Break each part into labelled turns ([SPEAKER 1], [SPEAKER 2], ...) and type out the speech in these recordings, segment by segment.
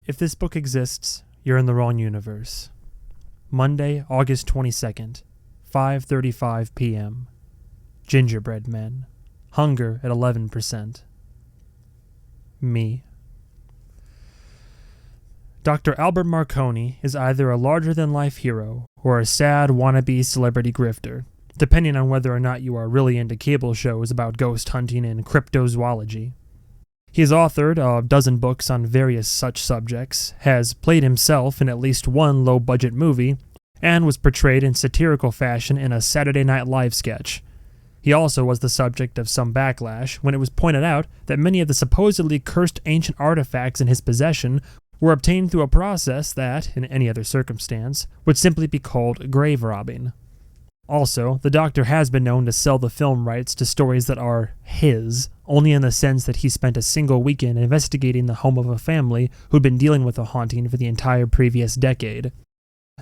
[SPEAKER 1] If this book exists, you're in the wrong universe. Monday, August 22nd, 5:35 p.m. Gingerbread men. Hunger at 11%. Me. Dr. Albert Marconi is either a larger-than-life hero or a sad wannabe celebrity grifter, depending on whether or not you are really into cable shows about ghost hunting and cryptozoology. He has authored a dozen books on various such subjects, has played himself in at least one low-budget movie, and was portrayed in satirical fashion in a Saturday Night Live sketch. He also was the subject of some backlash when it was pointed out that many of the supposedly cursed ancient artifacts in his possession were obtained through a process that, in any other circumstance, would simply be called grave robbing. Also, the Doctor has been known to sell the film rights to stories that are his, only in the sense that he spent a single weekend investigating the home of a family who'd been dealing with a haunting for the entire previous decade.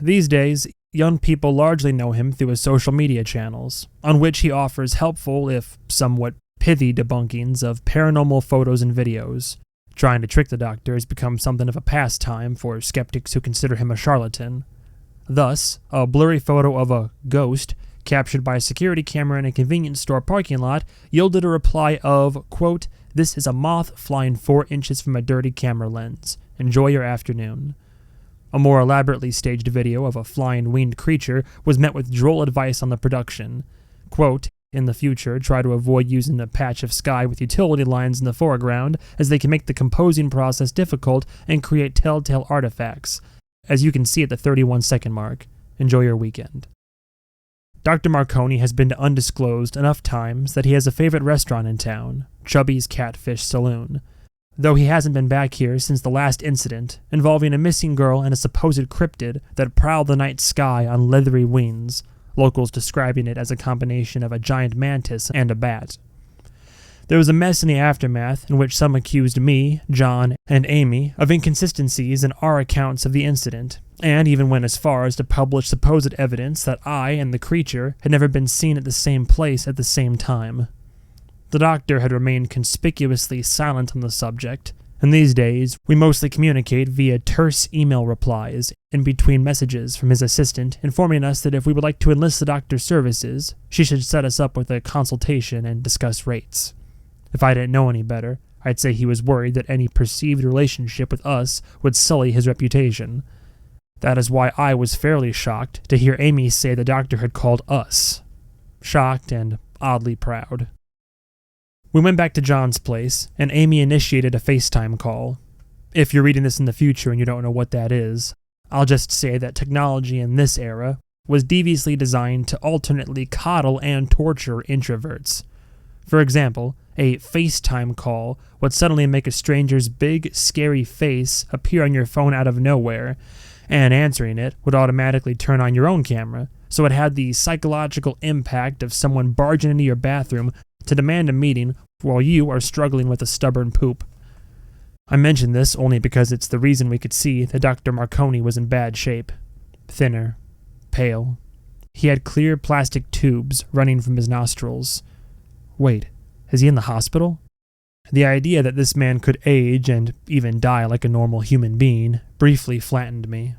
[SPEAKER 1] These days, young people largely know him through his social media channels, on which he offers helpful, if somewhat pithy, debunkings of paranormal photos and videos. Trying to trick the Doctor has become something of a pastime for skeptics who consider him a charlatan. Thus, a blurry photo of a ghost, captured by a security camera in a convenience store parking lot, yielded a reply of, quote, "This is a moth flying 4 inches from a dirty camera lens. Enjoy your afternoon." A more elaborately staged video of a flying winged creature was met with droll advice on the production. Quote, "In the future, try to avoid using a patch of sky with utility lines in the foreground, as they can make the composing process difficult and create telltale artifacts. As you can see at the 31-second mark. Enjoy your weekend." Dr. Marconi has been to undisclosed enough times that he has a favorite restaurant in town, Chubby's Catfish Saloon. Though he hasn't been back here since the last incident, involving a missing girl and a supposed cryptid that prowled the night sky on leathery wings, locals describing it as a combination of a giant mantis and a bat. There was a mess in the aftermath in which some accused me, John, and Amy of inconsistencies in our accounts of the incident, and even went as far as to publish supposed evidence that I and the creature had never been seen at the same place at the same time. The Doctor had remained conspicuously silent on the subject, and these days we mostly communicate via terse email replies in between messages from his assistant informing us that if we would like to enlist the Doctor's services, she should set us up with a consultation and discuss rates. If I didn't know any better, I'd say he was worried that any perceived relationship with us would sully his reputation. That is why I was fairly shocked to hear Amy say the Doctor had called us. Shocked and oddly proud. We went back to John's place, and Amy initiated a FaceTime call. If you're reading this in the future and you don't know what that is, I'll just say that technology in this era was deviously designed to alternately coddle and torture introverts. For example, a FaceTime call would suddenly make a stranger's big, scary face appear on your phone out of nowhere, and answering it would automatically turn on your own camera, so it had the psychological impact of someone barging into your bathroom to demand a meeting while you are struggling with a stubborn poop. I mention this only because it's the reason we could see that Dr. Marconi was in bad shape. Thinner. Pale. He had clear plastic tubes running from his nostrils. Wait, is he in the hospital? The idea that this man could age and even die like a normal human being briefly flattened me.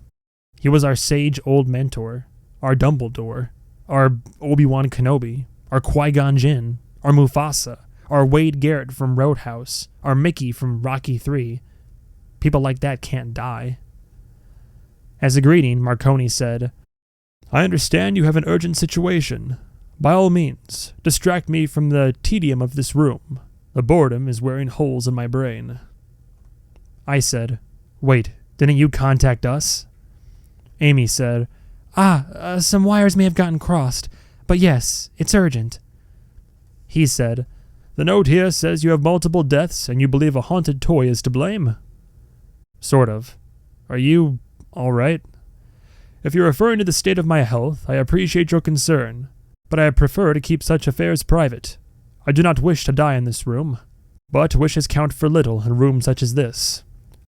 [SPEAKER 1] He was our sage old mentor, our Dumbledore, our Obi-Wan Kenobi, our Qui-Gon Jinn, our Mufasa, our Wade Garrett from Roadhouse, our Mickey from Rocky III. People like that can't die. As a greeting, Marconi said, "I understand you have an urgent situation. By all means, distract me from the tedium of this room. The boredom is wearing holes in my brain." I said, "Wait, didn't you contact us?" Amy said, Some wires may have gotten crossed, but yes, it's urgent." He said, "The note here says you have multiple deaths and you believe a haunted toy is to blame." "Sort of. Are you all right?" "If you're referring to the state of my health, I appreciate your concern, but I prefer to keep such affairs private. I do not wish to die in this room, but wishes count for little in a room such as this.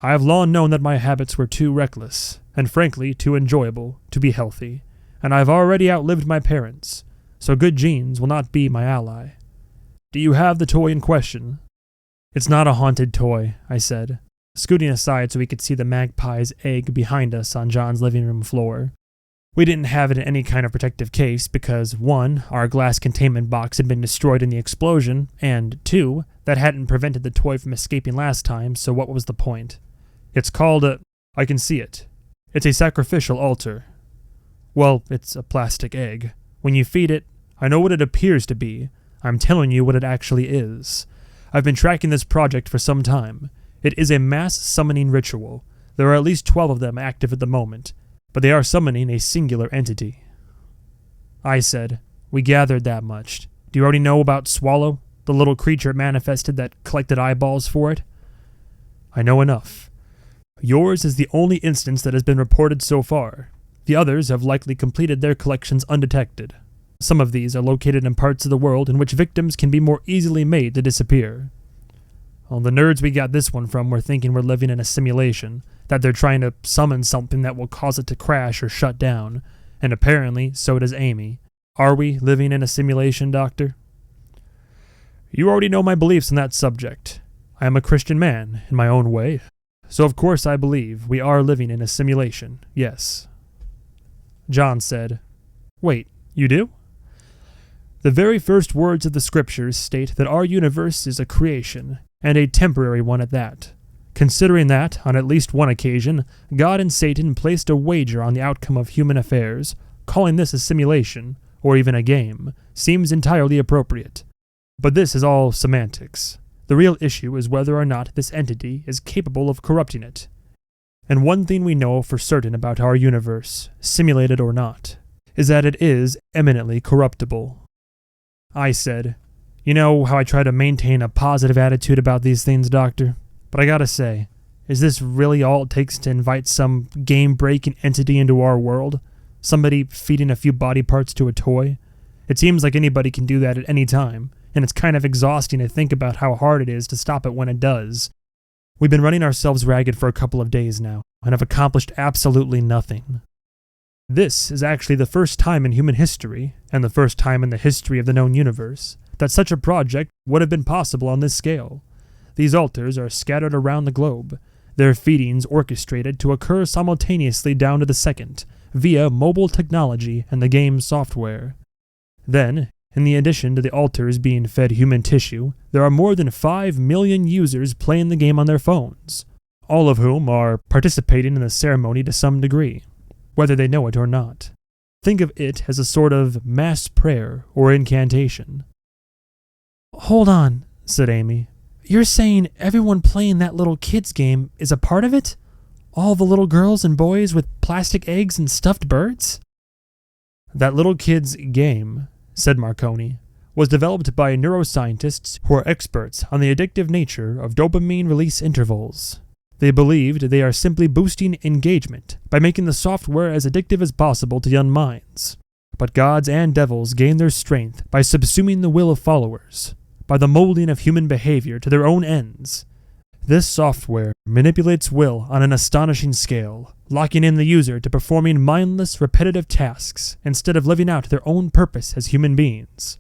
[SPEAKER 1] I have long known that my habits were too reckless, and frankly too enjoyable, to be healthy, and I have already outlived my parents, so good genes will not be my ally. Do you have the toy in question?" "It's not a haunted toy," I said. scooting aside so we could see the magpie's egg behind us on John's living room floor. We didn't have it in any kind of protective case because 1, our glass containment box had been destroyed in the explosion, and 2, that hadn't prevented the toy from escaping last time, so what was the point? It's called I can see it. It's a sacrificial altar. Well, it's a plastic egg. When you feed it, I know what it appears to be. I'm telling you what it actually is. I've been tracking this project for some time. It is a mass summoning ritual. There are at least 12 of them active at the moment, but they are summoning a singular entity. I said, we gathered that much. Do you already know about Swallow, the little creature it manifested that collected eyeballs for it? I know enough. Yours is the only instance that has been reported so far. The others have likely completed their collections undetected. Some of these are located in parts of the world in which victims can be more easily made to disappear. Well, the nerds we got this one from were thinking we're living in a simulation, that they're trying to summon something that will cause it to crash or shut down, and apparently so does Amy. Are we living in a simulation, Doctor? You already know my beliefs on that subject. I am a Christian man, in my own way, so of course I believe we are living in a simulation, yes. John said, Wait, you do? The very first words of the scriptures state that our universe is a creation, and a temporary one at that. Considering that, on at least one occasion, God and Satan placed a wager on the outcome of human affairs, calling this a simulation, or even a game, seems entirely appropriate. But this is all semantics. The real issue is whether or not this entity is capable of corrupting it. And one thing we know for certain about our universe, simulated or not, is that it is eminently corruptible. I said, You know how I try to maintain a positive attitude about these things, Doctor? But I gotta say, is this really all it takes to invite some game-breaking entity into our world? Somebody feeding a few body parts to a toy? It seems like anybody can do that at any time, and it's kind of exhausting to think about how hard it is to stop it when it does. We've been running ourselves ragged for a couple of days now, and have accomplished absolutely nothing. This is actually the first time in human history, and the first time in the history of the known universe, that such a project would have been possible on this scale. These altars are scattered around the globe, their feedings orchestrated to occur simultaneously down to the second, via mobile technology and the game's software. Then, in the addition to the altars being fed human tissue, there are more than 5 million users playing the game on their phones, all of whom are participating in the ceremony to some degree, whether they know it or not. Think of it as a sort of mass prayer or incantation. Hold on, said Amy. You're saying everyone playing that little kid's game is a part of it? All the little girls and boys with plastic eggs and stuffed birds? That little kid's game, said Marconi, was developed by neuroscientists who are experts on the addictive nature of dopamine release intervals. They believed they are simply boosting engagement by making the software as addictive as possible to young minds. But gods and devils gain their strength by subsuming the will of followers, by the molding of human behavior to their own ends. This software manipulates will on an astonishing scale, locking in the user to performing mindless, repetitive tasks instead of living out their own purpose as human beings.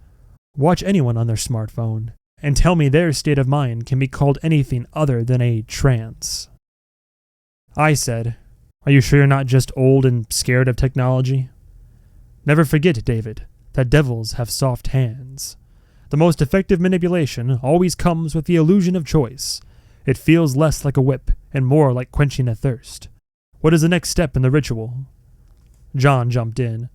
[SPEAKER 1] Watch anyone on their smartphone, and tell me their state of mind can be called anything other than a trance. I said, Are you sure you're not just old and scared of technology? Never forget, David, that devils have soft hands. The most effective manipulation always comes with the illusion of choice. It feels less like a whip and more like quenching a thirst. What is the next step in the ritual? John jumped in.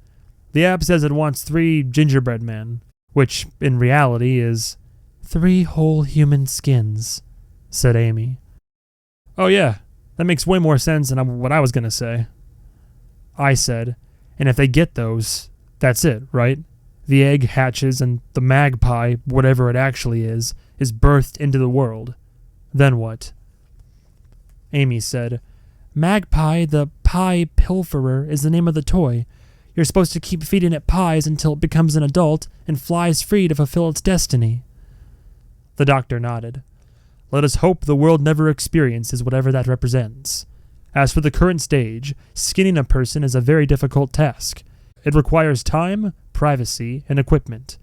[SPEAKER 1] The app says it wants 3 gingerbread men, which in reality is 3 whole human skins, said Amy. Oh yeah, that makes way more sense than what I was going to say. I said, and if they get those, that's it, right? The egg hatches and the magpie, whatever it actually is birthed into the world. Then what? Amy said, Magpie, the pie pilferer, is the name of the toy. You're supposed to keep feeding it pies until it becomes an adult and flies free to fulfill its destiny. The doctor nodded. Let us hope the world never experiences whatever that represents. As for the current stage, skinning a person is a very difficult task. It requires time, privacy, and equipment.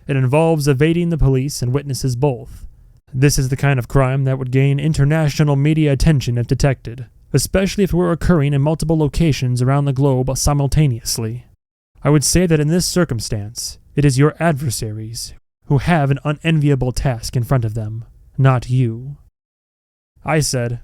[SPEAKER 1] It involves evading the police and witnesses both. This is the kind of crime that would gain international media attention if detected, especially if it were occurring in multiple locations around the globe simultaneously. I would say that in this circumstance, it is your adversaries who have an unenviable task in front of them, not you. I said,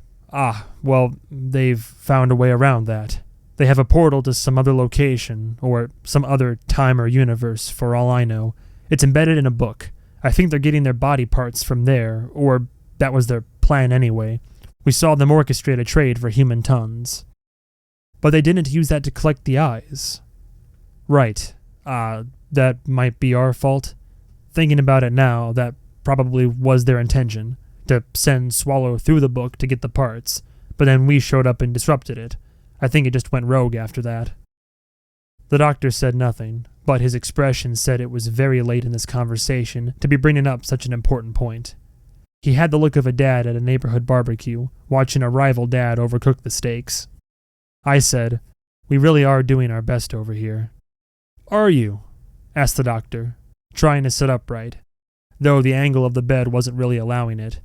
[SPEAKER 1] well, they've found a way around that. They have a portal to some other location, or some other time or universe, for all I know. It's embedded in a book. I think they're getting their body parts from there, or that was their plan anyway. We saw them orchestrate a trade for human tons. But they didn't use that to collect the eyes. Right. That might be our fault. Thinking about it now, that probably was their intention, to send Swallow through the book to get the parts, but then we showed up and disrupted it. I think it just went rogue after that. The doctor said nothing, but his expression said it was very late in this conversation to be bringing up such an important point. He had the look of a dad at a neighborhood barbecue, watching a rival dad overcook the steaks. I said, "We really are doing our best over here." "Are you?" asked the doctor, trying to sit upright, though the angle of the bed wasn't really allowing it.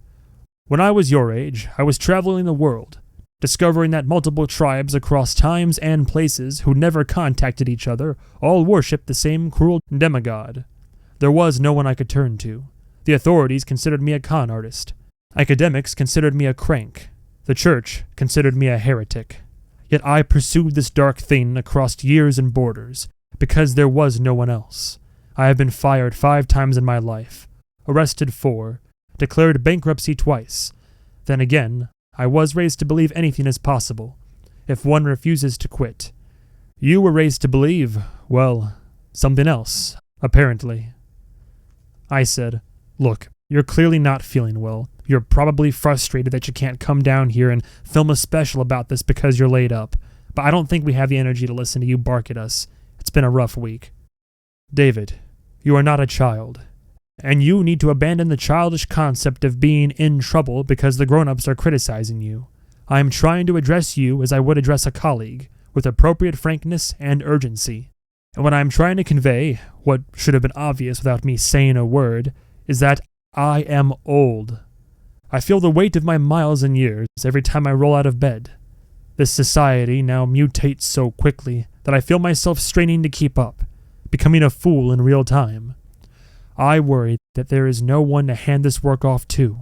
[SPEAKER 1] "When I was your age, I was traveling the world, discovering that multiple tribes across times and places who never contacted each other all worshipped the same cruel demigod. There was no one I could turn to. The authorities considered me a con artist. Academics considered me a crank. The church considered me a heretic. Yet I pursued this dark thing across years and borders, because there was no one else. I have been fired 5 times in my life, arrested 4, declared bankruptcy twice. Then again, I was raised to believe anything is possible, if one refuses to quit. You were raised to believe, well, something else, apparently." I said, "Look, you're clearly not feeling well. You're probably frustrated that you can't come down here and film a special about this because you're laid up, but I don't think we have the energy to listen to you bark at us. It's been a rough week. David, you are not a child. And you need to abandon the childish concept of being in trouble because the grown-ups are criticizing you. I am trying to address you as I would address a colleague, with appropriate frankness and urgency. And what I am trying to convey, what should have been obvious without me saying a word, is that I am old. I feel the weight of my miles and years every time I roll out of bed. This society now mutates so quickly that I feel myself straining to keep up, becoming a fool in real time. I worry that there is no one to hand this work off to,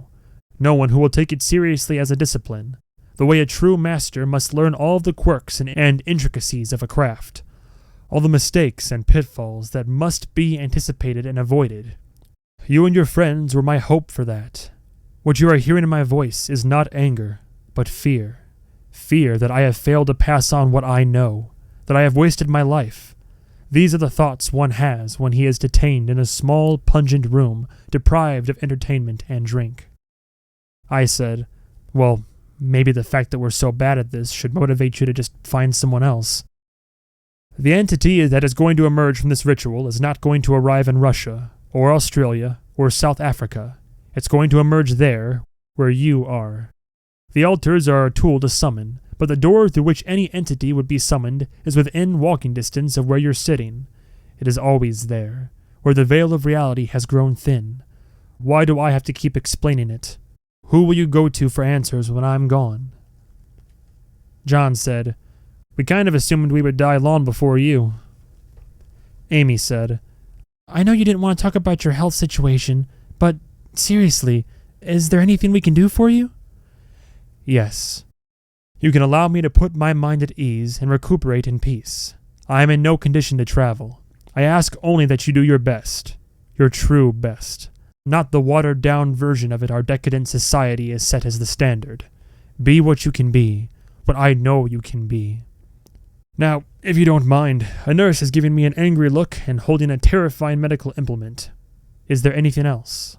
[SPEAKER 1] no one who will take it seriously as a discipline, the way a true master must learn all the quirks and intricacies of a craft, all the mistakes and pitfalls that must be anticipated and avoided. You and your friends were my hope for that. What you are hearing in my voice is not anger, but fear. Fear that I have failed to pass on what I know, that I have wasted my life. These are the thoughts one has when he is detained in a small, pungent room, deprived of entertainment and drink." I said, "Well, maybe the fact that we're so bad at this should motivate you to just find someone else." "The entity that is going to emerge from this ritual is not going to arrive in Russia, or Australia, or South Africa. It's going to emerge there, where you are. The altars are a tool to summon, but the door through which any entity would be summoned is within walking distance of where you're sitting. It is always there, where the veil of reality has grown thin. Why do I have to keep explaining it? Who will you go to for answers when I'm gone?" John said, "We kind of assumed we would die long before you." Amy said, "I know you didn't want to talk about your health situation, but seriously, is there anything we can do for you?" "Yes. You can allow me to put my mind at ease and recuperate in peace. I am in no condition to travel. I ask only that you do your best, your true best, not the watered-down version of it our decadent society has set as the standard. Be what you can be, what I know you can be." Now, if you don't mind, a nurse is giving me an angry look and holding a terrifying medical implement. Is there anything else?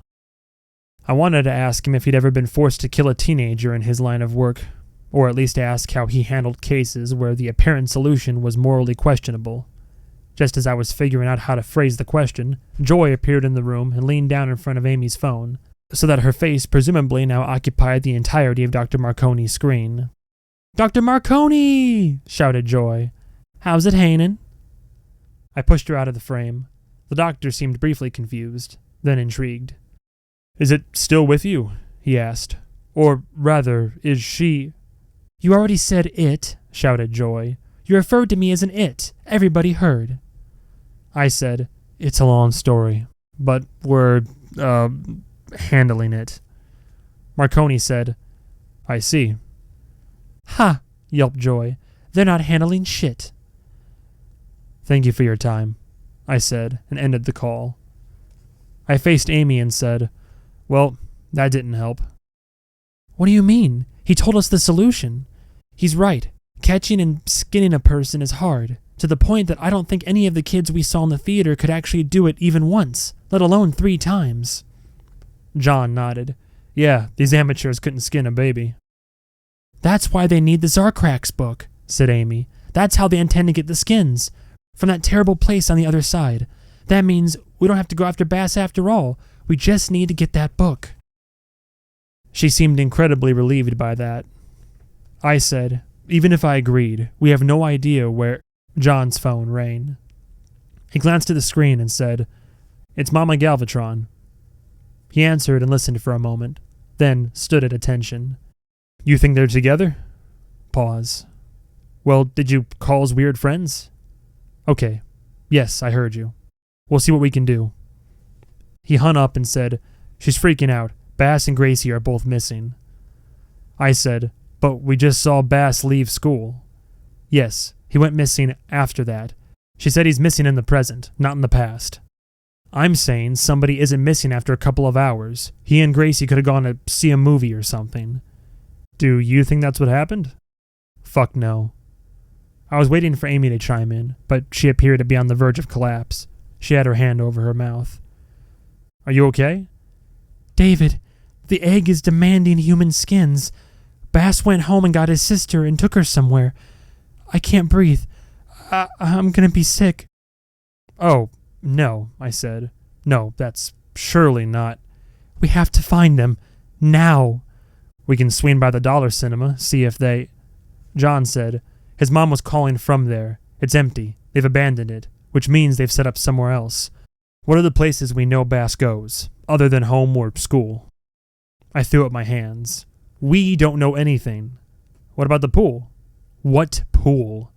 [SPEAKER 1] I wanted to ask him if he'd ever been forced to kill a teenager in his line of work, or at least ask how he handled cases where the apparent solution was morally questionable. Just as I was figuring out how to phrase the question, Joy appeared in the room and leaned down in front of Amy's phone, so that her face presumably now occupied the entirety of Dr. Marconi's screen. "Dr. Marconi!" shouted Joy. "How's it hainin'?" I pushed her out of the frame. The doctor seemed briefly confused, then intrigued. Is it still with you? He asked. Or rather, is she...
[SPEAKER 2] You already said it, shouted Joy. You referred to me as an it. Everybody heard.
[SPEAKER 1] I said, it's a long story, but we're, handling it. Marconi said, I see.
[SPEAKER 2] Ha, yelped Joy. They're not handling shit.
[SPEAKER 1] Thank you for your time, I said, and ended the call. I faced Amy and said, well, that didn't help.
[SPEAKER 2] What do you mean? He told us the solution. He's right. Catching and skinning a person is hard, to the point that I don't think any of the kids we saw in the theater could actually do it even once, let alone 3 times.
[SPEAKER 1] John nodded. Yeah, these amateurs couldn't skin a baby.
[SPEAKER 2] That's why they need the Zarkrax book, said Amy. That's how they intend to get the skins. From that terrible place on the other side. That means we don't have to go after Bass after all. We just need to get that book.
[SPEAKER 1] She seemed incredibly relieved by that. I said, even if I agreed, we have no idea where... John's phone rang. He glanced at the screen and said, It's Mama Galvatron. He answered and listened for a moment, then stood at attention. You think they're together? Pause. Well, did you call's weird friends? Okay. Yes, I heard you. We'll see what we can do. He hung up and said, She's freaking out. Bass and Gracie are both missing. I said, But we just saw Bass leave school. Yes, he went missing after that. She said he's missing in the present, not in the past. I'm saying somebody isn't missing after a couple of hours. He and Gracie could have gone to see a movie or something. Do you think that's what happened? Fuck no. I was waiting for Amy to chime in, but she appeared to be on the verge of collapse. She had her hand over her mouth. Are you okay?
[SPEAKER 2] David, the egg is demanding human skins. Bass went home and got his sister and took her somewhere. I can't breathe. I'm gonna be sick.
[SPEAKER 1] Oh, no, I said. No, that's surely not.
[SPEAKER 2] We have to find them. Now.
[SPEAKER 1] We can swing by the Dollar Cinema, see if they... John said, his mom was calling from there. It's empty. They've abandoned it, which means they've set up somewhere else. What are the places we know Bass goes, other than home or school? I threw up my hands. We don't know anything. What about the pool? What pool?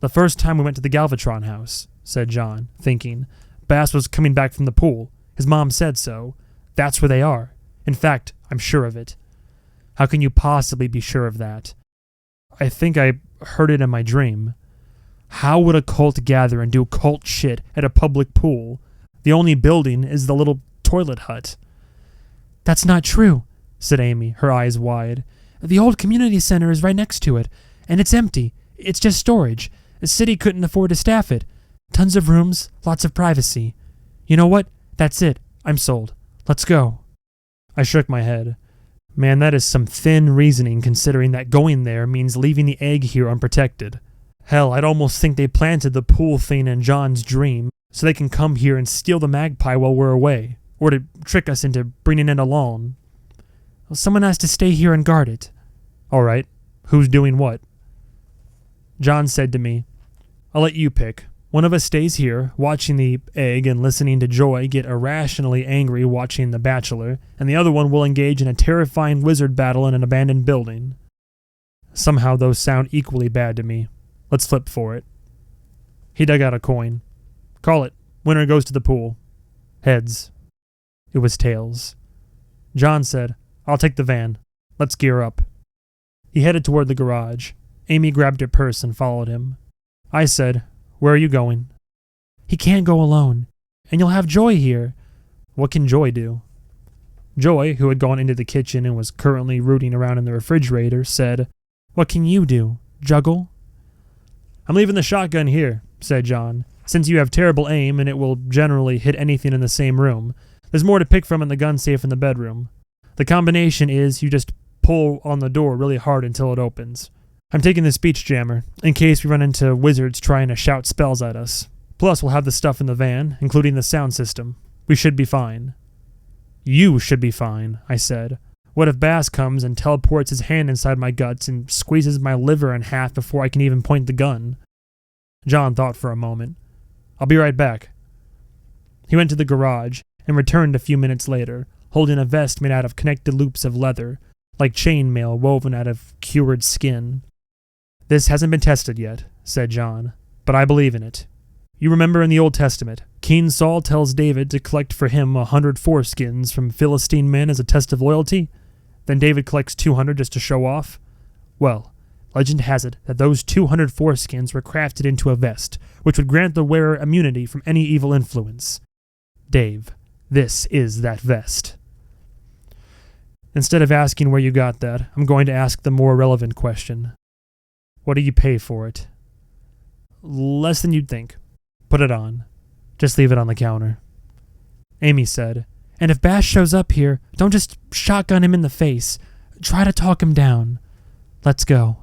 [SPEAKER 1] The first time we went to the Galvatron house, said John, thinking. Bass was coming back from the pool. His mom said so. That's where they are. In fact, I'm sure of it. How can you possibly be sure of that? I think I heard it in my dream. How would a cult gather and do cult shit at a public pool? The only building is the little toilet hut.
[SPEAKER 2] That's not true, said Amy, her eyes wide. The old community center is right next to it, and it's empty. It's just storage. The city couldn't afford to staff it. Tons of rooms, lots of privacy. You know what? That's it. I'm sold. Let's go. I shook my head. Man, that is some thin reasoning considering that going there means leaving the egg here unprotected. Hell, I'd almost think they planted the pool thing in John's dream so they can come here and steal the magpie while we're away, or to trick us into bringing it along. Well, someone has to stay here and guard it.
[SPEAKER 1] All right. Who's doing what? John said to me, I'll let you pick. One of us stays here, watching the egg and listening to Joy get irrationally angry watching The Bachelor, and the other one will engage in a terrifying wizard battle in an abandoned building. Somehow those sound equally bad to me. Let's flip for it. He dug out a coin. Call it. Winner goes to the pool. Heads. It was tails. John said, I'll take the van. Let's gear up. He headed toward the garage. Amy grabbed her purse and followed him. I said, Where are you going?
[SPEAKER 2] He can't go alone. And you'll have Joy here.
[SPEAKER 1] What can Joy do? Joy, who had gone into the kitchen and was currently rooting around in the refrigerator, said,
[SPEAKER 2] What can you do? Juggle?
[SPEAKER 1] I'm leaving the shotgun here, said John, since you have terrible aim and it will generally hit anything in the same room. There's more to pick from in the gun safe in the bedroom. The combination is you just pull on the door really hard until it opens. I'm taking the speech jammer, in case we run into wizards trying to shout spells at us. Plus, we'll have the stuff in the van, including the sound system. We should be fine. You should be fine, I said. What if Bass comes and teleports his hand inside my guts and squeezes my liver in half before I can even point the gun? John thought for a moment. I'll be right back. He went to the garage and returned a few minutes later, holding a vest made out of connected loops of leather, like chainmail woven out of cured skin. "This hasn't been tested yet," said John, "but I believe in it. You remember in the Old Testament, King Saul tells David to collect for him 100 foreskins from Philistine men as a test of loyalty? Then David collects 200 just to show off? Well, legend has it that those 200 foreskins were crafted into a vest, which would grant the wearer immunity from any evil influence. Dave, this is that vest." Instead of asking where you got that, I'm going to ask the more relevant question. What do you pay for it? Less than you'd think. Put it on. Just leave it on the counter. Amy said, "And if Bash shows up here, don't just shotgun him in the face. Try to talk him down. Let's go."